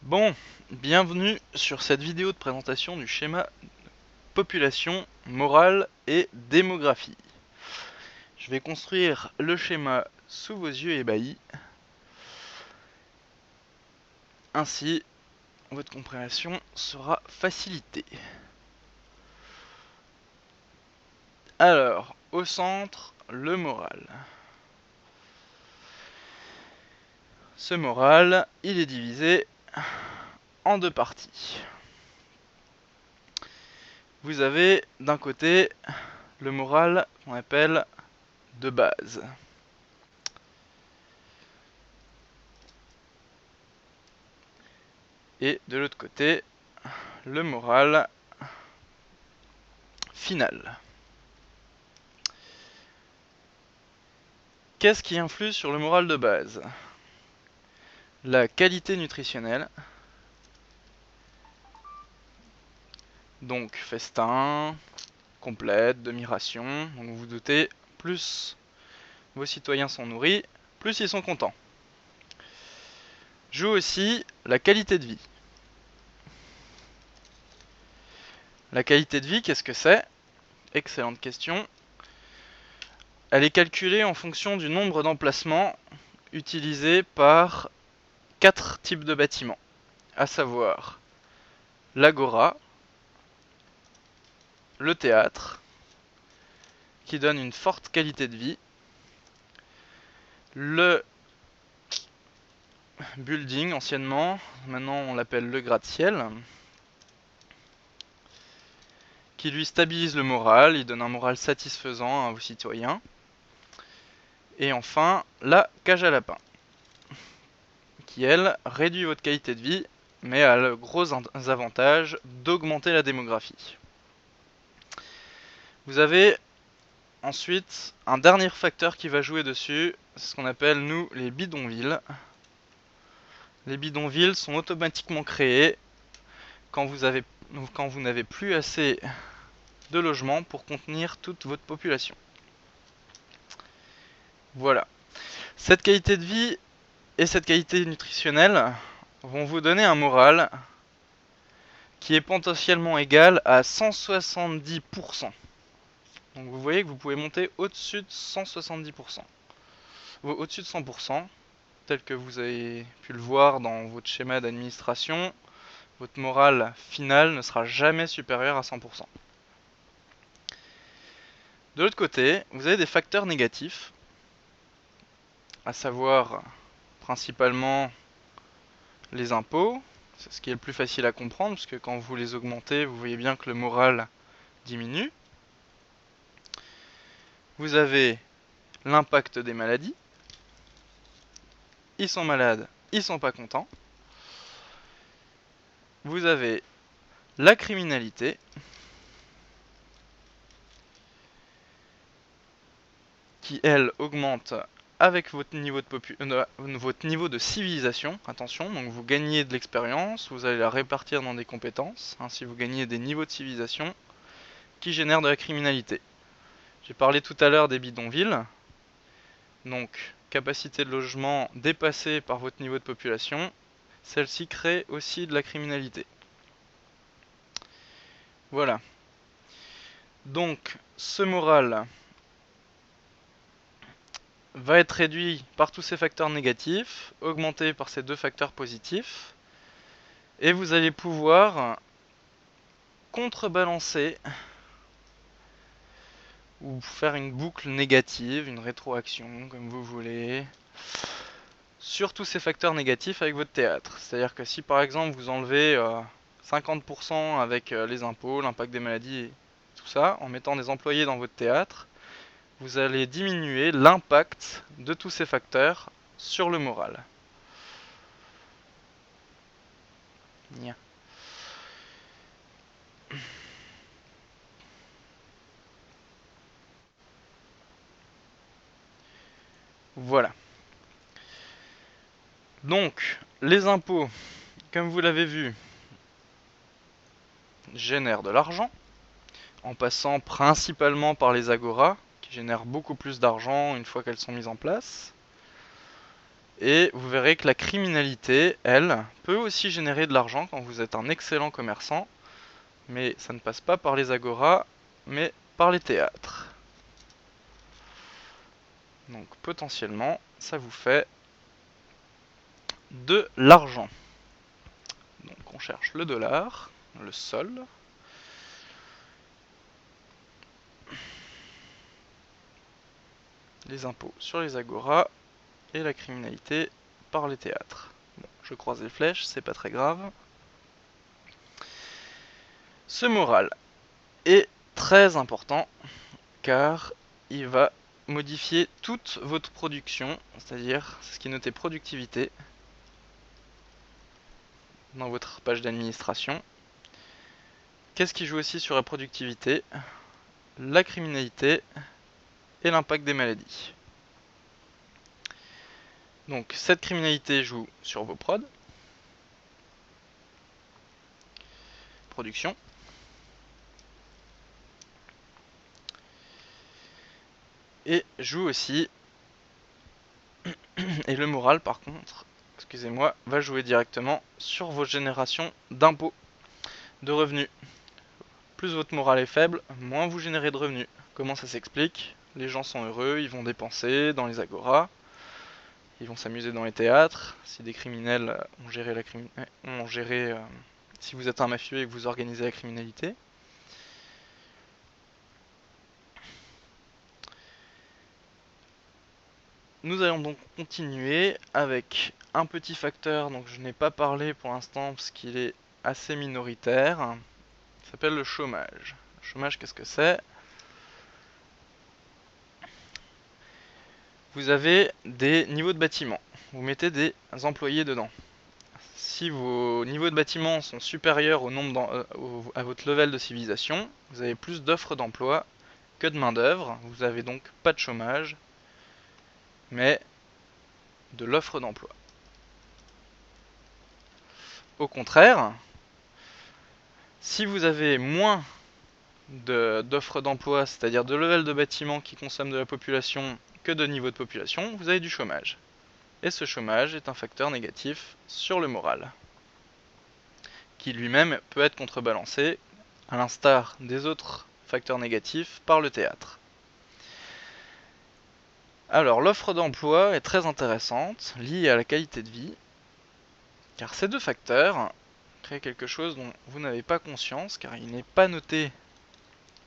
Bon, bienvenue sur cette vidéo de présentation du schéma population, morale et démographie. Je vais construire le schéma sous vos yeux ébahis. Ainsi, votre compréhension sera facilitée. Alors, au centre, le moral. Ce moral, il est divisé en deux parties. Vous avez d'un côté le moral qu'on appelle de base. Et de l'autre côté, le moral final. Qu'est-ce qui influe sur le moral de base? La qualité nutritionnelle. Donc festin, complète, demi-ration. Donc vous vous doutez, plus vos citoyens sont nourris, plus ils sont contents. Joue aussi la qualité de vie. La qualité de vie, qu'est-ce que c'est? Excellente question. Elle est calculée en fonction du nombre d'emplacements utilisés par 4 types de bâtiments, à savoir l'agora, le théâtre, qui donne une forte qualité de vie, le building anciennement, maintenant on l'appelle le gratte-ciel, qui lui stabilise le moral, il donne un moral satisfaisant à vos citoyens. Et enfin, la cage à lapins, qui elle réduit votre qualité de vie, mais a le gros avantage d'augmenter la démographie. Vous avez ensuite un dernier facteur qui va jouer dessus, c'est ce qu'on appelle nous les bidonvilles. Les bidonvilles sont automatiquement créés quand vous n'avez plus assez de logements pour contenir toute votre population. Voilà. Cette qualité de vie et cette qualité nutritionnelle vont vous donner un moral qui est potentiellement égal à 170%. Donc vous voyez que vous pouvez monter au-dessus de 170%. Au-dessus de 100%, tel que vous avez pu le voir dans votre schéma d'administration, votre moral final ne sera jamais supérieur à 100%. De l'autre côté, vous avez des facteurs négatifs, à savoir principalement les impôts. C'est ce qui est le plus facile à comprendre, parce que quand vous les augmentez, vous voyez bien que le moral diminue. Vous avez l'impact des maladies. Ils sont malades, ils sont pas contents. Vous avez la criminalité, qui elle augmente avec votre niveau de civilisation. Attention, donc vous gagnez de l'expérience, vous allez la répartir dans des compétences, ainsi vous gagnez des niveaux de civilisation qui génèrent de la criminalité. J'ai parlé tout à l'heure des bidonvilles, donc capacité de logement dépassée par votre niveau de population, celle-ci crée aussi de la criminalité. Voilà. Donc ce moral va être réduit par tous ces facteurs négatifs, augmenté par ces deux facteurs positifs, et vous allez pouvoir contrebalancer ou faire une boucle négative, une rétroaction, comme vous voulez, sur tous ces facteurs négatifs avec votre théâtre. C'est-à-dire que si par exemple vous enlevez 50% avec les impôts, l'impact des maladies et tout ça, en mettant des employés dans votre théâtre, vous allez diminuer l'impact de tous ces facteurs sur le moral. Nia. Voilà. Donc, les impôts, comme vous l'avez vu, génèrent de l'argent, en passant principalement par les agoras, qui génèrent beaucoup plus d'argent une fois qu'elles sont mises en place. Et vous verrez que la criminalité, elle, peut aussi générer de l'argent quand vous êtes un excellent commerçant. Mais ça ne passe pas par les agoras, mais par les théâtres. Donc potentiellement, ça vous fait de l'argent. Donc on cherche le dollar, le sol. Les impôts sur les agoras et la criminalité par les théâtres. Bon, je croise les flèches, c'est pas très grave. Ce moral est très important car il va modifier toute votre production, c'est-à-dire ce qui est noté productivité dans votre page d'administration. Qu'est-ce qui joue aussi sur la productivité? La criminalité et l'impact des maladies. Donc cette criminalité joue sur vos production. Et joue aussi, et le moral par contre, excusez-moi, va jouer directement sur vos générations d'impôts, de revenus. Plus votre morale est faible, moins vous générez de revenus. Comment ça s'explique? Les gens sont heureux, ils vont dépenser dans les agoras, ils vont s'amuser dans les théâtres. Si des criminels ont géré si vous êtes un mafieux et que vous organisez la criminalité. Nous allons donc continuer avec un petit facteur dont je n'ai pas parlé pour l'instant parce qu'il est assez minoritaire. Ça s'appelle le chômage. Le chômage, qu'est-ce que c'est? Vous avez des niveaux de bâtiment. Vous mettez des employés dedans. Si vos niveaux de bâtiment sont supérieurs au nombre à votre level de civilisation, vous avez plus d'offres d'emploi que de main d'œuvre. Vous avez donc pas de chômage, mais de l'offre d'emploi. Au contraire, si vous avez moins d'offres d'emploi, c'est-à-dire de level de bâtiment qui consomme de la population que de niveau de population, vous avez du chômage. Et ce chômage est un facteur négatif sur le moral, qui lui-même peut être contrebalancé, à l'instar des autres facteurs négatifs, par le théâtre. Alors l'offre d'emploi est très intéressante, liée à la qualité de vie, car ces deux facteurs créent quelque chose dont vous n'avez pas conscience, car il n'est pas noté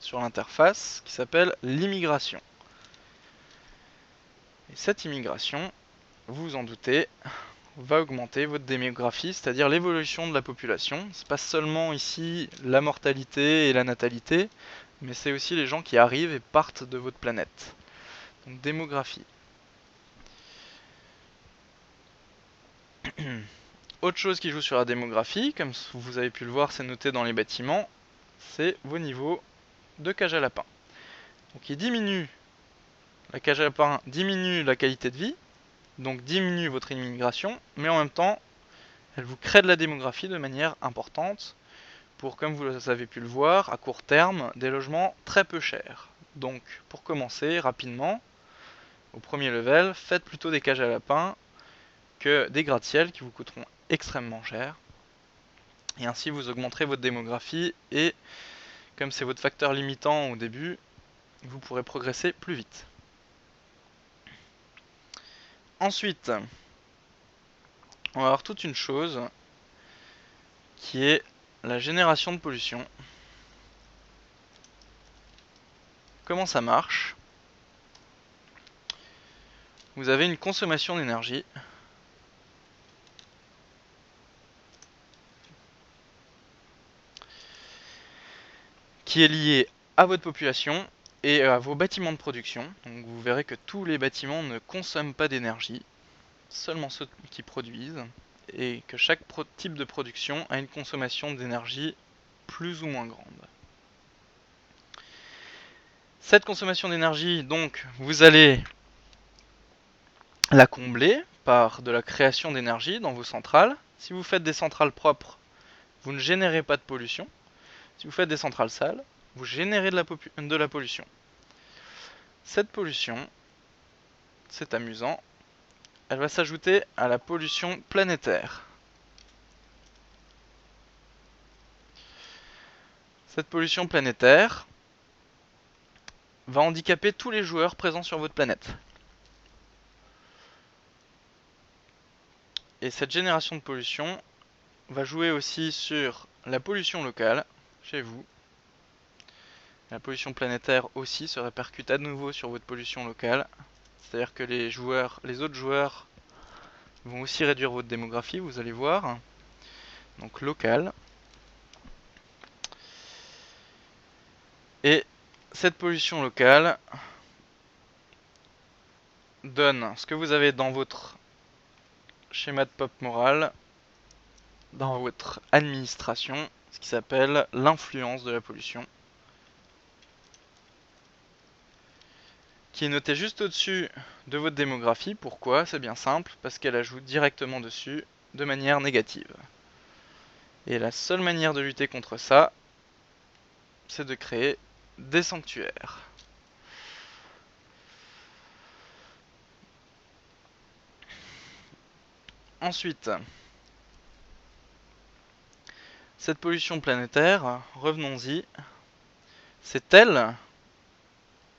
sur l'interface, qui s'appelle l'immigration. Et cette immigration, vous vous en doutez, va augmenter votre démographie, c'est-à-dire l'évolution de la population. C'est pas seulement ici la mortalité et la natalité, mais c'est aussi les gens qui arrivent et partent de votre planète. Donc démographie. Autre chose qui joue sur la démographie, comme vous avez pu le voir, c'est noté dans les bâtiments, c'est vos niveaux de cage à lapin. Donc il diminue, la cage à lapin diminue la qualité de vie, donc diminue votre immigration, mais en même temps, elle vous crée de la démographie de manière importante pour, comme vous avez pu le voir, à court terme, des logements très peu chers. Donc, pour commencer rapidement, au premier level, faites plutôt des cages à lapins que des gratte-ciel qui vous coûteront extrêmement cher. Et ainsi, vous augmenterez votre démographie et, comme c'est votre facteur limitant au début, vous pourrez progresser plus vite. Ensuite, on va avoir toute une chose qui est la génération de pollution. Comment ça marche? Vous avez une consommation d'énergie qui est liée à votre population et à vos bâtiments de production. Donc vous verrez que tous les bâtiments ne consomment pas d'énergie, seulement ceux qui produisent, et que chaque type de production a une consommation d'énergie plus ou moins grande. Cette consommation d'énergie, donc, vous allez la combler par de la création d'énergie dans vos centrales. Si vous faites des centrales propres, vous ne générez pas de pollution. Si vous faites des centrales sales, vous générez de la pollution. Cette pollution, c'est amusant, elle va s'ajouter à la pollution planétaire. Cette pollution planétaire va handicaper tous les joueurs présents sur votre planète. Et cette génération de pollution va jouer aussi sur la pollution locale, chez vous. La pollution planétaire aussi se répercute à nouveau sur votre pollution locale. C'est-à-dire que les autres joueurs vont aussi réduire votre démographie, vous allez voir. Donc locale. Et cette pollution locale donne ce que vous avez dans votre schéma de pop moral, dans votre administration, ce qui s'appelle l'influence de la pollution, qui est notée juste au-dessus de votre démographie. Pourquoi? C'est bien simple, parce qu'elle ajoute directement dessus de manière négative. Et la seule manière de lutter contre ça, c'est de créer des sanctuaires. Ensuite, cette pollution planétaire, revenons-y, c'est elle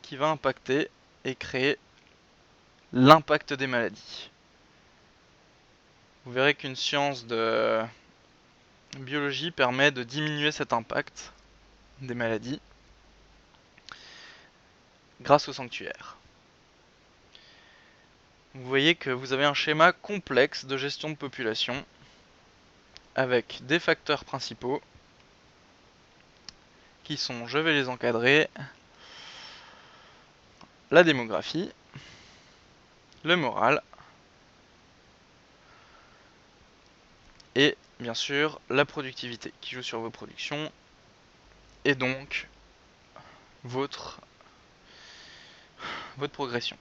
qui va impacter et créer l'impact des maladies. Vous verrez qu'une science de biologie permet de diminuer cet impact des maladies grâce au sanctuaire. Vous voyez que vous avez un schéma complexe de gestion de population avec des facteurs principaux qui sont, je vais les encadrer, la démographie, le moral et bien sûr la productivité qui joue sur vos productions et donc votre progression.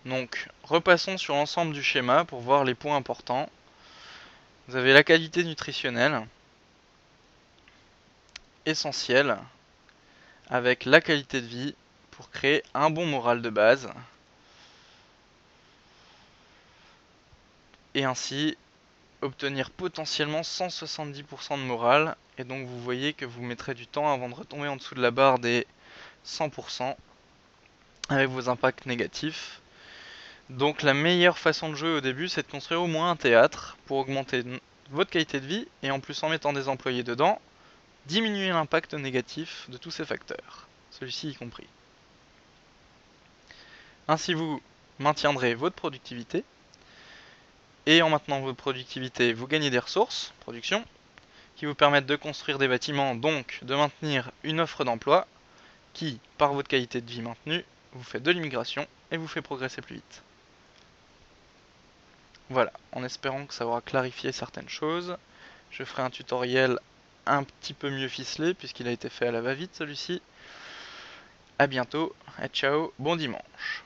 Donc repassons sur l'ensemble du schéma pour voir les points importants. Vous avez la qualité nutritionnelle, essentielle, avec la qualité de vie pour créer un bon moral de base et ainsi obtenir potentiellement 170% de moral. Et donc vous voyez que vous mettrez du temps avant de retomber en dessous de la barre des 100% avec vos impacts négatifs. Donc la meilleure façon de jouer au début, c'est de construire au moins un théâtre pour augmenter votre qualité de vie et en plus en mettant des employés dedans, diminuer l'impact négatif de tous ces facteurs, celui-ci y compris. Ainsi vous maintiendrez votre productivité et en maintenant votre productivité, vous gagnez des ressources, production, qui vous permettent de construire des bâtiments, donc de maintenir une offre d'emploi qui, par votre qualité de vie maintenue, vous fait de l'immigration et vous fait progresser plus vite. Voilà, en espérant que ça aura clarifié certaines choses. Je ferai un tutoriel un petit peu mieux ficelé puisqu'il a été fait à la va-vite celui-ci. A bientôt, et ciao, bon dimanche.